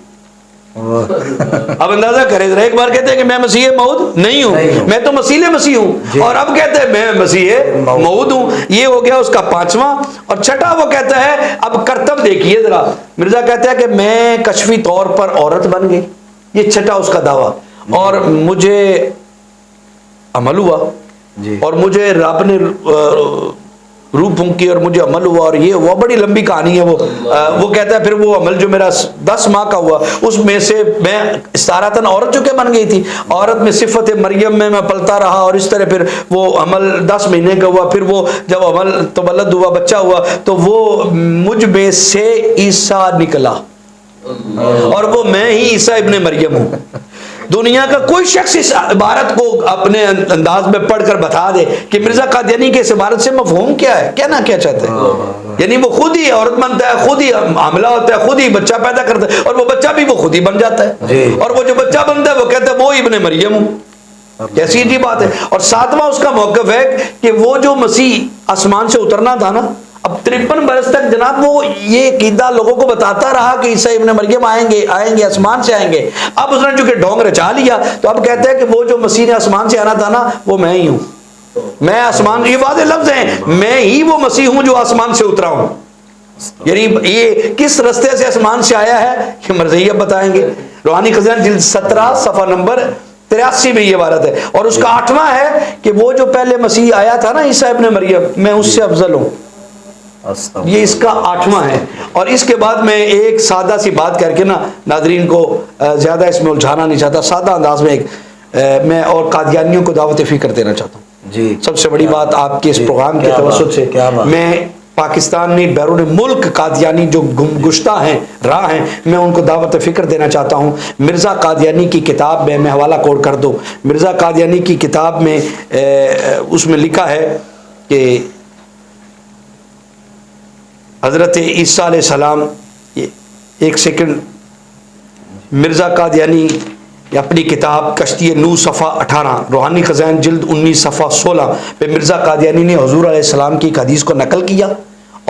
اب اندازہ کریں ذرا، ایک بار کہتے ہیں کہ میں مسیح موعود نہیں ہوں، میں تو مسیح مسیح ہوں، اور اب کہتے ہیں میں مسیح موعود ہوں. یہ ہو گیا اس کا 5واں. اور 6واں وہ کہتا ہے، اب کرتب دیکھیے ذرا. مرزا کہتا ہے کہ میں کشفی طور پر عورت بن گئی. یہ 6واں اس کا دعویٰ. اور مجھے عمل ہوا، اور مجھے رب نے روح پھونکی اور مجھے عمل ہوا، اور یہ وہ بڑی لمبی کہانی ہے. وہ کہتا ہے پھر وہ عمل جو میرا 10 ماہ کا ہوا، اس میں سے میں استارتاً عورت چکے بن گئی تھی، عورت میں صفت مریم میں پلتا رہا، اور اس طرح پھر وہ عمل 10 مہینے کا ہوا. پھر وہ جب عمل تولد ہوا، بچہ ہوا، تو وہ مجھ میں سے عیسیٰ نکلا، اور وہ میں ہی عیسیٰ ابن مریم ہوں. دنیا کا کوئی شخص اس عبارت کو اپنے انداز میں پڑھ کر بتا دے کہ مرزا قادیانی کے اس عبارت سے مفہوم کیا ہے، کہنا کیا چاہتے ہیں. یعنی وہ خود ہی عورت بنتا ہے، خود ہی حاملہ ہوتا ہے، خود ہی بچہ پیدا کرتا ہے، اور وہ بچہ بھی وہ خود ہی بن جاتا ہے، اور وہ جو بچہ بنتا ہے وہ کہتا ہے وہ ابن مریم ہوں. کیسی عجیب بات ہے. اور 7واں اس کا موقف ہے کہ وہ جو مسیح آسمان سے اترنا تھا نا، اب 53 برس تک جناب وہ یہ عقیدہ لوگوں کو بتاتا رہا کہ عیسیٰ ابن مریم آئیں گے آسمان سے آئیں گے. اب اس نے جو کہ ڈھونگ رچا لیا، تو اب کہتا ہے کہ وہ جو مسیح نے آسمان سے آنا تھا نا، وہ میں ہی ہوں. میں آسمان، یہ واضح لفظ ہیں، میں ہی وہ مسیح ہوں جو آسمان سے اترا ہوں. یعنی یہ کس رستے سے آسمان سے آیا ہے یہ مرزیہ بتائیں گے. روحانی خزائن جلد 17 صفحہ نمبر 83 میں یہ عبارت ہے. اور اس کا 8واں ہے کہ وہ جو پہلے مسیح آیا تھا نا عیسیٰ ابن مریم، میں اس سے افضل ہوں. یہ اس کا 8واں ہے. اور اس کے بعد میں ایک سادہ سی بات کر کے نا ناظرین کو زیادہ اس میں الجھانا نہیں چاہتا، سادہ انداز میں میں اور قادیانیوں کو دعوت فکر دینا چاہتا ہوں. سب سے بڑی بات آپ کے اس پروگرام کے توسط سے میں پاکستانی بیرون ملک قادیانی جو گمگشتہ ہیں، راہ ہیں، میں ان کو دعوت فکر دینا چاہتا ہوں. مرزا قادیانی کی کتاب میں حوالہ کوڈ کر دو. مرزا قادیانی کی کتاب میں اس میں لکھا ہے کہ حضرت عیسیٰ علیہ السلام، ایک سیکنڈ، مرزا قادیانی اپنی کتاب کشتی نو صفحہ 18 روحانی خزائن جلد 19 صفحہ 16 پہ مرزا قادیانی نے حضور علیہ السلام کی ایک حدیث کو نقل کیا،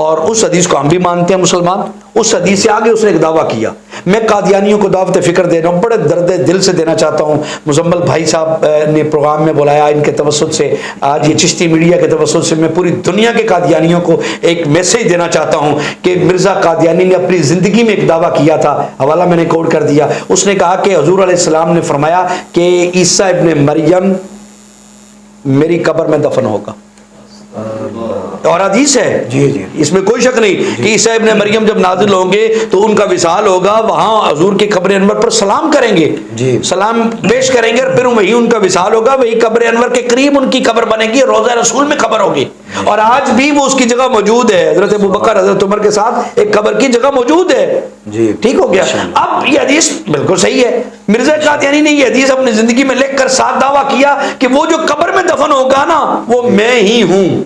اور اس حدیث کو ہم بھی مانتے ہیں مسلمان. اس حدیث سے آگے اس نے ایک دعویٰ کیا. میں قادیانیوں کو دعوت فکر دے رہا ہوں، بڑے درد دل سے دینا چاہتا ہوں. مزمل بھائی صاحب نے پروگرام میں بلایا، ان کے توسط سے، آج یہ چشتی میڈیا کے توسط سے میں پوری دنیا کے قادیانیوں کو ایک میسیج دینا چاہتا ہوں کہ مرزا قادیانی نے اپنی زندگی میں ایک دعویٰ کیا تھا، حوالہ میں نے کوڈ کر دیا. اس نے کہا کہ حضور علیہ السلام نے فرمایا کہ عیسیٰ ابن مریم میری قبر میں دفن ہوگا. اور حدیث ہے، اس میں کوئی شک نہیں کہ عیسیٰ ابن مریم جب نازل ہوں گے تو ان کا وصال ہوگا، وہاں حضور کی قبر انور پر سلام کریں گے، سلام پیش کریں گے، اور پھر وہی ان کا وصال ہوگا، وہی قبر انور کے قریب ان کی قبر بنے گی، روضہ رسول میں قبر ہوگی. اور آج بھی وہ اس کی جگہ موجود ہے. حضرت ابوبکر حضرت عمر کے ساتھ ایک قبر کی جگہ موجود ہے. ٹھیک ہو گیا. اب یہ حدیث بالکل صحیح ہے. مرزا قادیانی نے یہ حدیث اپنی زندگی میں لکھ کر ساتھ دعویٰ کیا کہ وہ جو قبر میں دفن ہوگا نا وہ میں ہی ہوں.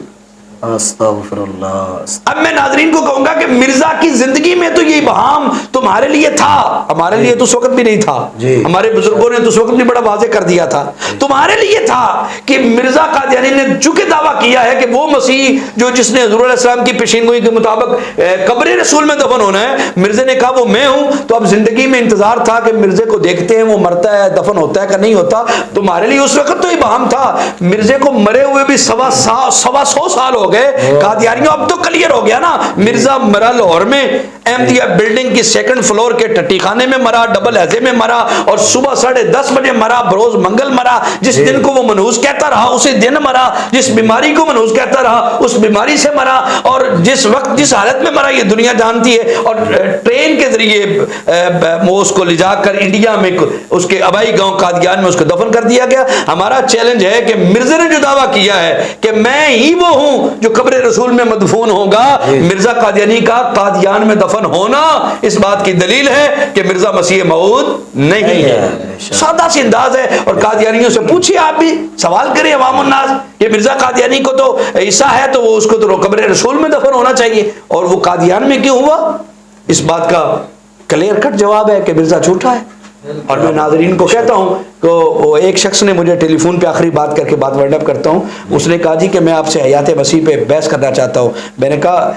استغفر اللہ۔ اب میں ناظرین کو کہوں گا کہ مرزا کی زندگی میں تو یہ ابہام تمہارے لیے تھا، ہمارے لیے تو اس وقت بھی نہیں تھا، ہمارے بزرگوں نے تو اس وقت بھی بڑا واضح کر دیا تھا، تمہارے لیے تھا کہ مرزا قادیانی نے چونکہ دعویٰ کیا ہے کہ وہ مسیح جو جس نے حضور علیہ السلام کی پیشین گوئی کے مطابق قبر رسول میں دفن ہونا ہے، مرزا نے کہا وہ میں ہوں، تو اب زندگی میں انتظار تھا کہ مرزے کو دیکھتے ہیں وہ مرتا ہے دفن ہوتا ہے کہ نہیں ہوتا، تمہارے لیے اس وقت تو ابہام تھا۔ مرزے کو مرے ہوئے بھی 100 سال ہو گئے، قادیانیوں اب تو کلیئر ہو گیا نا، مرزا مرا لاہور میں احمدیہ بلڈنگ کی 2nd فلور کے ٹٹی خانے میں مرا، ڈبل ہیزے میں مرا، اور صبح 10:30 بجے مرا، بروز منگل مرا، جس دن کو وہ منحوس کہتا رہا اسی دن مرا، جس بیماری کو منحوس کہتا رہا اس بیماری سے مرا، اور جس وقت جس حالت میں مرا یہ دنیا جانتی ہے، اور ٹرین کے ذریعے وہ اس کو لے جا کر انڈیا میں اس کے آبائی گاؤں قادیان میں اس کو دفن کر دیا گیا۔ ہمارا چیلنج ہے کہ مرزا نے جو دعویٰ کیا ہے کہ میں ہی وہ ہوں جو قبر رسول میں مدفون ہوگا، مرزا قادیانی کا قادیان میں دفن ہونا اس بات کی دلیل ہے کہ مرزا مسیح موعود نہیں ہے۔ سادہ سی انداز ہے، اور قادیانیوں سے پوچھئے، آپ بھی سوال کریں عوام الناس کہ مرزا قادیانی کو تو عیسیٰ ہے تو وہ اس کو تو قبر رسول میں دفن ہونا چاہیے، اور وہ قادیان میں کیوں ہوا؟ اس بات کا کلیئر کٹ جواب ہے کہ مرزا جھوٹا ہے۔ اور میں ناظرین کو کہتا ہوں کہ ایک شخص نے مجھے ٹیلی فون پہ آخری بات کر کے بات وائنڈ اپ کرتا ہوں، اس نے کہا جی کہ میں آپ سے حیات مسیح پہ بحث کرنا چاہتا ہوں۔ میں نے کہا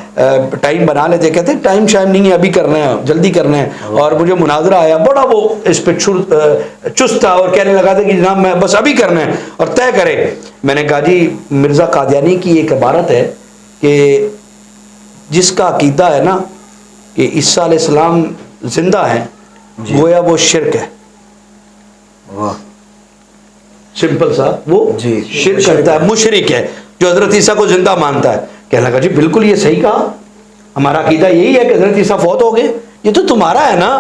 ٹائم بنا لیتے، کہتے ٹائم شائم نہیں ہے، ابھی کرنا ہے، جلدی کرنا ہے، اور مجھے مناظرہ آیا بڑا وہ اس پہ چست تھا اور کہنے لگا تھا کہ جناب میں بس ابھی کرنا ہے اور طے کرے۔ میں نے کہا جی مرزا قادیانی کی ایک عبارت ہے کہ جس کا عقیدہ ہے نا کہ عیسیٰ علیہ السلام زندہ ہیں، گویا وہ شرک ہے، سمپل سا وہ شرک کرتا ہے، مشرک ہے جو حضرت عیسیٰ کو زندہ مانتا ہے۔ کہنے لگا جی بالکل یہ صحیح کہا، ہمارا عقیدہ یہی ہے کہ حضرت عیسیٰ فوت ہو گئے، یہ تو تمہارا ہے نا۔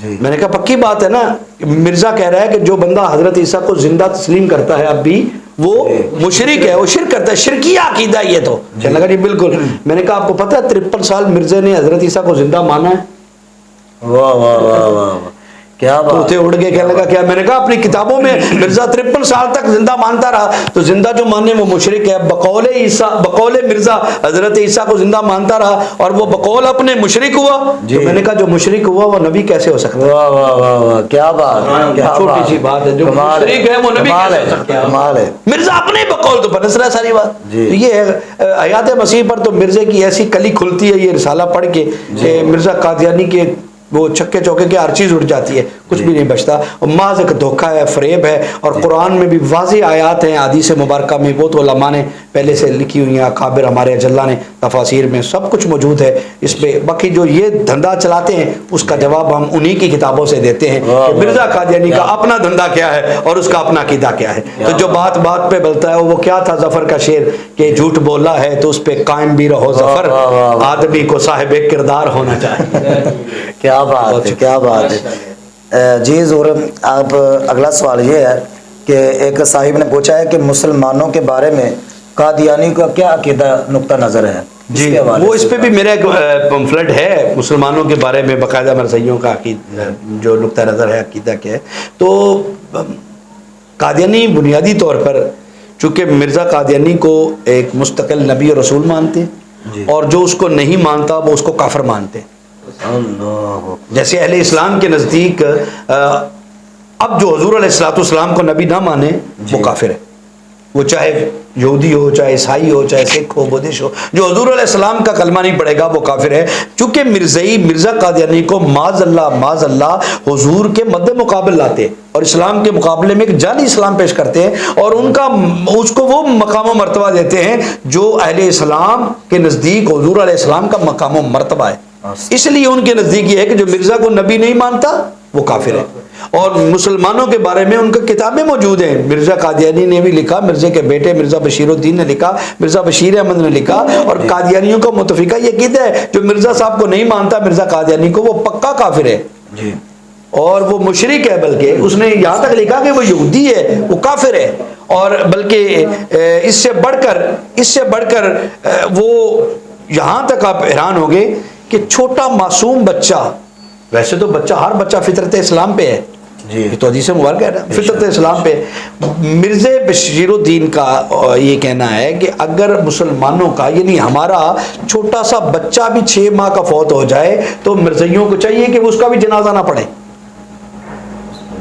میں نے کہا پکی بات ہے نا، مرزا کہہ رہا ہے کہ جو بندہ حضرت عیسیٰ کو زندہ تسلیم کرتا ہے اب بھی وہ مشرک ہے، وہ شرک کرتا ہے، شرکیہ عقیدہ یہ تو۔ کہنے لگا جی بالکل۔ میں نے کہا آپ کو پتہ ہے 53 سال مرزا نے حضرت عیسیٰ کو زندہ مانا ہے؟ واہ واہ واہ واہ، کیا بات اڑ گئے۔ کہنے لگا کیا؟ میں نے کہا اپنی کتابوں میں مرزا 53 سال تک زندہ مانتا رہا، تو زندہ جو ماننے وہ مشرک ہے، بقول عیسیٰ بقول مرزا حضرت عیسیٰ کو زندہ مانتا رہا اور وہ بقول اپنے مشرک ہوا۔ تو میں نے کہا جو مشرک ہوا وہ نبی کیسے ہو سکتا ہے؟ واہ واہ واہ واہ، کیا بات، چھوٹی سی بات ہے، جو مشرک ہے وہ نبی کیسے ہو سکتا ہے؟ کمال ہے۔ مرزا اپنے بقول تو بنس رہا ہے ساری بات۔ یہ ہے حیات مسیح پر تو مرزا کی ایسی کلی کھلتی ہے یہ رسالہ پڑھ کے کہ مرزا قادیانی کے وہ چکے چوکے کے ہر چیز اٹھ جاتی ہے، کچھ بھی نہیں بچتا، محض ایک دھوکہ ہے، فریب ہے۔ اور قرآن میں بھی واضح آیات ہیں، حدیث مبارکہ میں وہ تو علماء نے پہلے سے لکھی ہوئی ہیں، اکابر ہمارے اجلا نے تفاسیر میں سب کچھ موجود ہے اس پہ۔ باقی جو یہ دھندا چلاتے ہیں اس کا جواب ہم انہی کی کتابوں سے دیتے ہیں کہ مرزا قادیانی کا اپنا دھندا کیا ہے اور اس کا اپنا عقیدہ کیا ہے۔ تو جو بات بات پہ بلتا ہے وہ کیا تھا ظفر کا شعر کہ جھوٹ بولا ہے تو اس پہ قائم بھی رہو ظفر، آدمی کو صاحب کردار ہونا چاہیے۔ کیا بات ہے، کیا بات ہے۔ جی حضور، آپ اگلا سوال یہ ہے کہ ایک صاحب نے پوچھا ہے کہ مسلمانوں کے بارے میں قادیانی کا کیا عقیدہ نقطہ نظر ہے؟ جی وہ اس پہ بھی میرا ایک پمفلٹ ہے مسلمانوں کے بارے میں، باقاعدہ مرزائیوں کا عقیدہ جو نقطہ نظر ہے عقیدہ کیا ہے۔ تو قادیانی بنیادی طور پر چونکہ مرزا قادیانی کو ایک مستقل نبی اور رسول مانتے ہیں، اور جو اس کو نہیں مانتا وہ اس کو کافر مانتے ہیں۔ جیسے اہل اسلام کے نزدیک اب جو حضور علیہ السلام کو نبی نہ مانے وہ کافر ہے، وہ چاہے یہودی ہو، چاہے عیسائی ہو، چاہے سکھ ہو، بدھسٹ ہو، جو حضور علیہ السلام کا کلمہ نہیں پڑھے گا وہ کافر ہے۔ چونکہ مرزا قادیانی کو معاذ اللہ حضور کے مد مقابل لاتے اور اسلام کے مقابلے میں ایک جعلی اسلام پیش کرتے ہیں، اور اس کو وہ مقام و مرتبہ دیتے ہیں جو اہل اسلام کے نزدیک حضور علیہ السلام کا مقام و مرتبہ ہے۔ اس لیے ان کے نزدیک یہ ہے کہ جو مرزا کو نبی نہیں مانتا وہ کافر ہے۔ اور مسلمانوں کے بارے میں ان کی کتابیں موجود ہیں، مرزا قادیانی نے بھی لکھا، مرزا کے بیٹے مرزا بشیر الدین نے لکھا، مرزا بشیر احمد نے لکھا، اور قادیانیوں کا متفقہ یہ عقیدہ ہے جو مرزا صاحب کو نہیں مانتا مرزا قادیانی کو وہ پکا کافر ہے جی، اور وہ مشرک ہے، بلکہ اس نے یہاں تک لکھا کہ وہ یہودی ہے، وہ کافر ہے، اور بلکہ اس سے بڑھ کر وہ یہاں تک آپ حیران ہو گئے کہ چھوٹا معصوم بچہ، ویسے تو ہر بچہ فطرت اسلام پہ ہے، جی۔ یہ تو حدیث مبارک ہے نا فطرت اسلام پہ۔ مرزا بشیر الدین کا یہ کہنا ہے کہ اگر مسلمانوں کا یعنی ہمارا چھوٹا سا بچہ بھی 6 ماہ کا فوت ہو جائے تو مرزائیوں کو چاہیے کہ وہ اس کا بھی جنازہ نہ پڑھیں،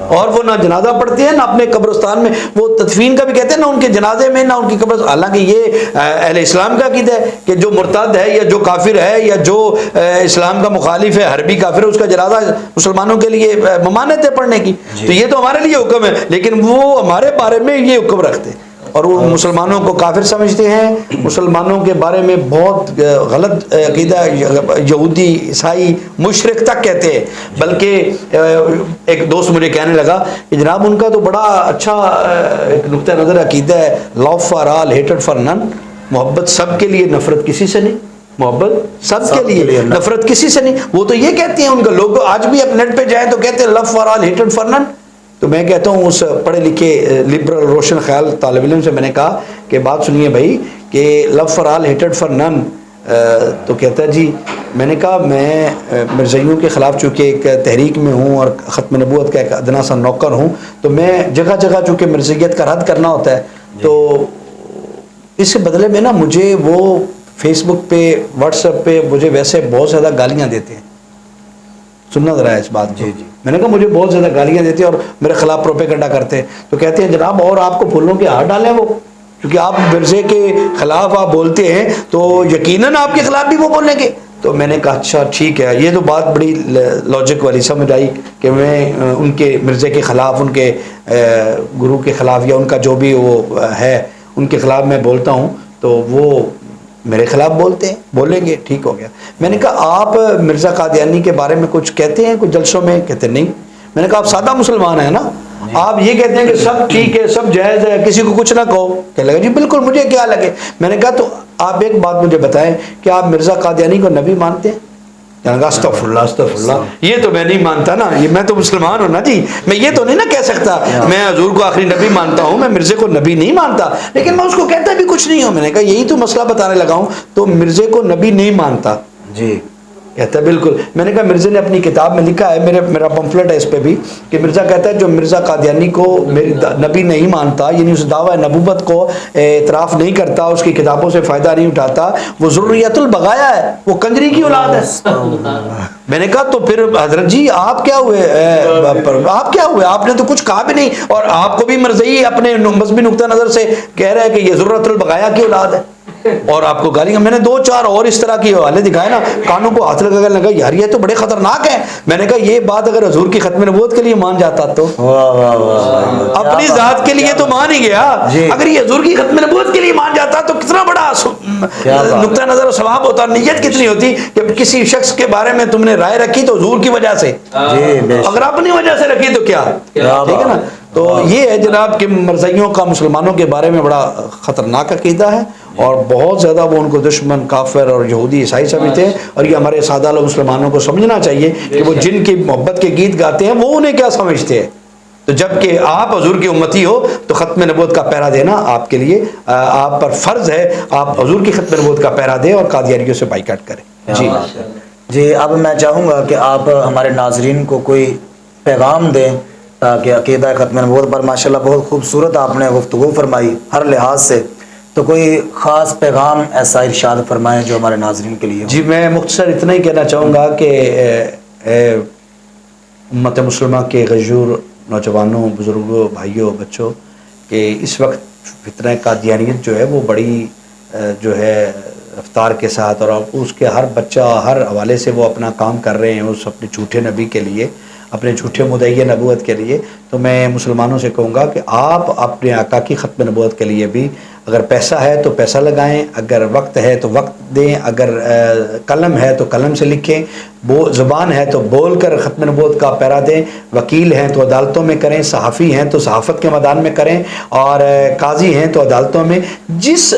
اور وہ نہ جنازہ پڑھتے ہیں نہ اپنے قبرستان میں وہ تدفین کا بھی کہتے ہیں، نہ ان کے جنازے میں نہ ان کی قبر۔ حالانکہ یہ اہل اسلام کا عقیدہ ہے کہ جو مرتد ہے یا جو کافر ہے یا جو اسلام کا مخالف ہے، حربی کافر ہے، اس کا جنازہ مسلمانوں کے لیے ممانعت ہے پڑھنے کی، تو یہ تو ہمارے لیے حکم ہے، لیکن وہ ہمارے بارے میں یہ حکم رکھتے ہیں اور وہ مسلمانوں کو کافر سمجھتے ہیں، مسلمانوں کے بارے میں بہت غلط عقیدہ یہودی عیسائی مشرک تک کہتے ہیں۔ بلکہ ایک دوست مجھے کہنے لگا کہ جناب ان کا تو بڑا اچھا ایک نقطہ نظر عقیدہ ہے، لو فار آل ہیٹڈ فار نن، محبت سب کے لیے نفرت کسی سے نہیں، محبت سب کے لیے نفرت کسی سے نہیں۔ وہ تو یہ کہتے ہیں، ان کا لوگ آج بھی آپ نیٹ پہ جائیں تو کہتے ہیں لو فار آل ہیٹڈ فار نن۔ تو میں کہتا ہوں اس پڑھے لکھے لبرل روشن خیال طالب علم سے میں نے کہا کہ بات سنیے بھائی کہ لو فار آل ہیٹڈ فار نن، تو کہتا جی میں نے کہا میں مرزائیوں کے خلاف چونکہ ایک تحریک میں ہوں اور ختم نبوت کا ایک ادنا سا نوکر ہوں، تو میں جگہ جگہ چونکہ مرزائیت کا رد کرنا ہوتا ہے، تو اس کے بدلے میں نا مجھے وہ فیس بک پہ واٹس ایپ پہ مجھے ویسے بہت زیادہ گالیاں دیتے ہیں۔ سننا ذرا ہے اس بات کو۔ میں نے کہا مجھے بہت زیادہ گالیاں دیتے ہیں اور میرے خلاف پروپیگنڈا کرتے ہیں، تو کہتے ہیں جناب اور آپ کو پھولوں کے ہار ڈالیں وہ، کیونکہ آپ مرزے کے خلاف آپ بولتے ہیں تو یقیناً آپ کے خلاف بھی وہ بولیں گے۔ تو میں نے کہا اچھا ٹھیک ہے، یہ تو بات بڑی لاجک والی سمجھ آئی کہ میں ان کے مرزے کے خلاف، ان کے گرو کے خلاف یا ان کا جو بھی وہ ہے ان کے خلاف میں بولتا ہوں تو وہ میرے خلاف بولیں گے، ٹھیک ہو گیا۔ میں نے کہا آپ مرزا قادیانی کے بارے میں کچھ کہتے ہیں کچھ جلسوں میں؟ کہتے نہیں۔ میں نے کہا آپ سادہ مسلمان ہیں نا، آپ یہ کہتے ہیں کہ سب ٹھیک ہے، سب جائز ہے، کسی کو کچھ نہ کہو، کہنے لگا جی بالکل مجھے کیا لگے۔ میں نے کہا تو آپ ایک بات مجھے بتائیں کہ آپ مرزا قادیانی کو نبی مانتے ہیں؟ کہنے لگا استغفر اللہ استغفر اللہ، یہ تو میں نہیں مانتا نا، یہ میں تو مسلمان ہوں نا جی، میں یہ تو نہیں نا کہہ سکتا میں حضور کو آخری نبی مانتا ہوں، میں مرزے کو نبی نہیں مانتا، لیکن میں اس کو کہتا بھی کچھ نہیں ہوں۔ میں نے کہا یہی تو مسئلہ بتانے لگا ہوں، تو مرزے کو نبی نہیں مانتا؟ جی کہتا ہے بالکل۔ میں نے کہا مرزا نے اپنی کتاب میں لکھا ہے، میرا پمفلٹ ہے اس پہ بھی، کہ مرزا کہتا ہے جو مرزا قادیانی کو نبی نہیں مانتا، یعنی اس دعوی نبوت کو اعتراف نہیں کرتا، اس کی کتابوں سے فائدہ نہیں اٹھاتا، وہ ذریت البغایا ہے، وہ کنجری کی اولاد ہے۔ میں نے کہا تو پھر حضرت جی آپ کیا ہوئے، آپ نے تو کچھ کہا بھی نہیں، اور آپ کو بھی مرزائی اپنے مذہبی نقطہ نظر سے کہہ رہا ہے کہ یہ ذریت البغایا کی اولاد ہے، اور آپ کو گالیاں۔ میں نے 2-4 اور اس طرح کی حوالے دکھائے نا، کانوں کو ہاتھ لگا کر لگا یار یہ تو بڑے خطرناک ہیں۔ میں نے کہا یہ بات اگر حضور کی ختم نبوت کے لیے مان جاتا تو اپنی ذات کے لیے تو مان ہی گیا، اگر یہ حضور کی ختم نبوت کے لیے مان جاتا تو کتنا بڑا نقطہ نظر و ثواب ہوتا، نیت کتنی ہوتی کہ کسی شخص کے بارے میں تم نے رائے رکھی تو حضور کی وجہ سے، اگر اپنی وجہ سے رکھی تو کیا، ٹھیک ہے نا۔ تو یہ ہے جناب کہ مرزائیوں کا مسلمانوں کے بارے میں بڑا خطرناک عقیدہ ہے، اور بہت زیادہ وہ ان کو دشمن کافر اور یہودی عیسائی سمجھتے ہیں، اور یہ ہمارے سادہ لوگ مسلمانوں کو سمجھنا چاہیے کہ وہ جن کی محبت کے گیت گاتے ہیں وہ انہیں کیا سمجھتے ہیں۔ تو جب کہ آپ حضور کی امتی ہو تو ختم نبوت کا پہرا دینا آپ کے لیے آپ پر فرض ہے، آپ حضور کی ختم نبوت کا پہرا دیں اور قادیانیوں سے بائیکاٹ کریں۔ جی اب میں چاہوں گا کہ آپ ہمارے ناظرین کو کوئی پیغام دیں تاکہ عقیدہ ختم نبوت پر ماشاءاللہ بہت خوبصورت آپ نے گفتگو فرمائی ہر لحاظ سے، تو کوئی خاص پیغام ایسا ارشاد فرمائیں جو ہمارے ناظرین کے لیے۔ جی میں مختصر اتنا ہی کہنا چاہوں گا کہ امت مسلمہ کے غیور نوجوانوں، بزرگوں، بھائیوں، بچوں، کہ اس وقت فتنہ قادیانیت جو ہے وہ بڑی جو ہے رفتار کے ساتھ، اور اس کے ہر بچہ ہر حوالے سے وہ اپنا کام کر رہے ہیں اس اپنے جھوٹے نبی کے لیے، اپنے جھوٹے مدعی نبوت کے لیے۔ تو میں مسلمانوں سے کہوں گا کہ آپ اپنے آقا کی ختم نبوت کے لیے بھی اگر پیسہ ہے تو پیسہ لگائیں، اگر وقت ہے تو وقت دیں، اگر قلم ہے تو قلم سے لکھیں، زبان ہے تو بول کر ختم نبوت کا پیرا دیں، وکیل ہیں تو عدالتوں میں کریں، صحافی ہیں تو صحافت کے میدان میں کریں، اور قاضی ہیں تو عدالتوں میں، جس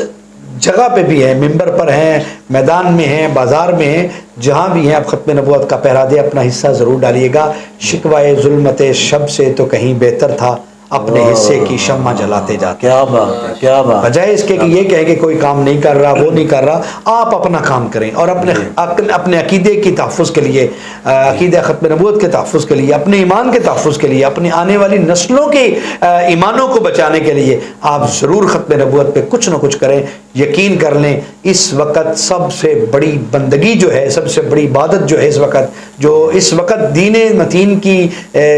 جگہ پہ بھی ہیں، ممبر پر ہیں، میدان میں ہیں، بازار میں ہیں، جہاں بھی ہیں آپ ختم نبوت کا پہرا دیں، اپنا حصہ ضرور ڈالیے گا۔ شکوائے ظلمت شب سے تو کہیں بہتر تھا اپنے حصے کی شمع جلاتے جاتے ہیں. کیا بات ہے، کیا بات. بجائے اس کے کہ یہ کہے کہ کوئی کام نہیں کر رہا، وہ نہیں کر رہا، آپ اپنا کام کریں اور اپنے عقیدے کی تحفظ کے لیے، عقیدہ ختم نبوت کے تحفظ کے لیے، اپنے ایمان کے تحفظ کے لیے، اپنی آنے والی نسلوں کے ایمانوں کو بچانے کے لیے آپ ضرور ختم نبوت پہ کچھ نہ کچھ کریں. یقین کر لیں اس وقت سب سے بڑی بندگی جو ہے، سب سے بڑی عبادت جو ہے اس وقت دین متین کی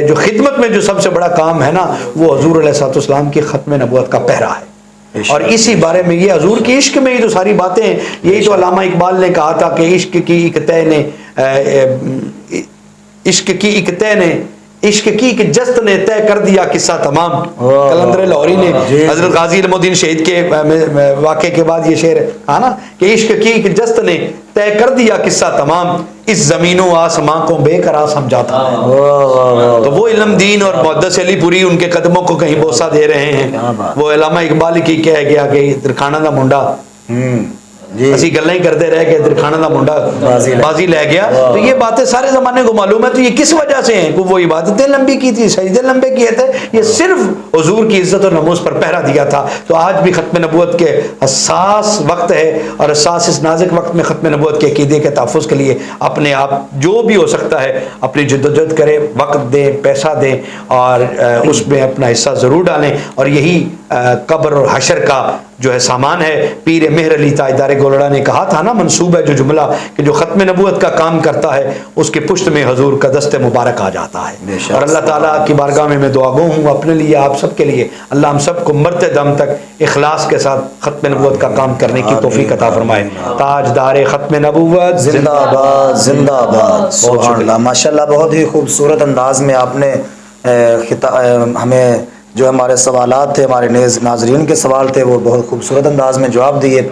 جو خدمت میں جو سب سے بڑا کام ہے نا، وہ حضور علیہ الصلوۃ والسلام کی ختم نبوت کا پہرا ہے. اور اسی بارے میں یہ حضور کے عشق میں یہ جو ساری باتیں ہیں، یہی تو علامہ اقبال نے کہا تھا کہ عشق کی ایک طے نے عشق کی ایک جست نے طے کر دیا قصہ تمام. قلندر لاہوری نے حضرت غازی علم الدین شہید کے واقعے کے بعد یہ شعر ہے نا کہ عشق کی ایک جست نے طے کر دیا قصہ تمام، اس زمین و آسمان کو بے قرار سمجھاتا ہے. تو وہ علم دین اور محدث علی پوری ان کے قدموں کو کہیں بوسہ دے رہے ہیں. وہ علامہ اقبال کی کہہ گیا کہ درخانہ دا منڈا اسی گلیں ہی کرتے رہ گئے، درخانہ دا منڈا بازی لے گیا. تو یہ باتیں سارے زمانے کو معلوم ہے. تو یہ کس وجہ سے ہیں؟ وہ عبادتیں لمبی کی تھی، سجدے لمبے کیے تھے، یہ صرف حضور کی عزت اور ناموس پر پہرا دیا تھا. تو آج بھی ختم نبوت کے حساس وقت ہے، اور حساس اس نازک وقت میں ختم نبوت کے عقیدے کے تحفظ کے لیے اپنے آپ جو بھی ہو سکتا ہے اپنی جدوجہد کریں، وقت دیں، پیسہ دیں، اور اس میں اپنا حصہ ضرور ڈالیں. اور یہی قبر اور حشر کا جو ہے سامان ہے. پیر مہر علی تاجدار گولڑا نے کہا تھا نا، منسوب ہے جو جملہ کہ جو ختم نبوت کا کام کرتا ہے اس کے پشت میں حضور کا دست مبارک آ جاتا ہے. اور اللہ تعالیٰ کی بارگاہ میں دعا گو ہوں اپنے لیے، آپ سب کے لیے، اللہ ہم سب کو مرتے دم تک اخلاص کے ساتھ ختم نبوت کا کام کرنے کی توفیق عطا فرمائے. تاجدار ختم نبوت زندہ باد، زندہ باد. سبحان اللہ، ماشاءاللہ. بہت ہی خوبصورت انداز میں آپ نے ہمیں جو ہمارے سوالات تھے، ہمارے ناظرین کے سوال تھے، وہ بہت خوبصورت انداز میں جواب دیے.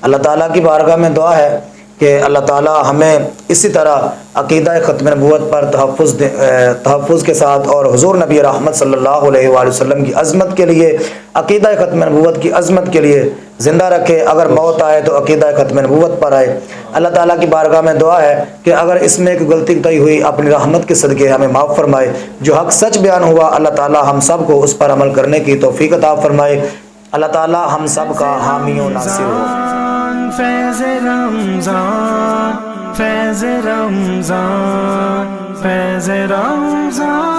اللہ تعالیٰ کی بارگاہ میں دعا ہے کہ اللہ تعالیٰ ہمیں اسی طرح عقیدہ ختم نبوت پر تحفظ کے ساتھ، اور حضور نبی رحمت صلی اللہ علیہ وآلہ وسلم کی عظمت کے لیے، عقیدہ ختم نبوت کی عظمت کے لیے زندہ رکھے. اگر موت آئے تو عقیدہ ختم نبوت پر آئے. اللہ تعالیٰ کی بارگاہ میں دعا ہے کہ اگر اس میں ایک غلطی کوئی ہوئی، اپنی رحمت کے صدقے ہمیں معاف فرمائے. جو حق سچ بیان ہوا اللہ تعالیٰ ہم سب کو اس پر عمل کرنے کی توفیق عطا فرمائے. اللہ تعالیٰ ہم سب کا حامی و ناصر ہو. فیض رمضان، فیض رمضان، فیض رمضان.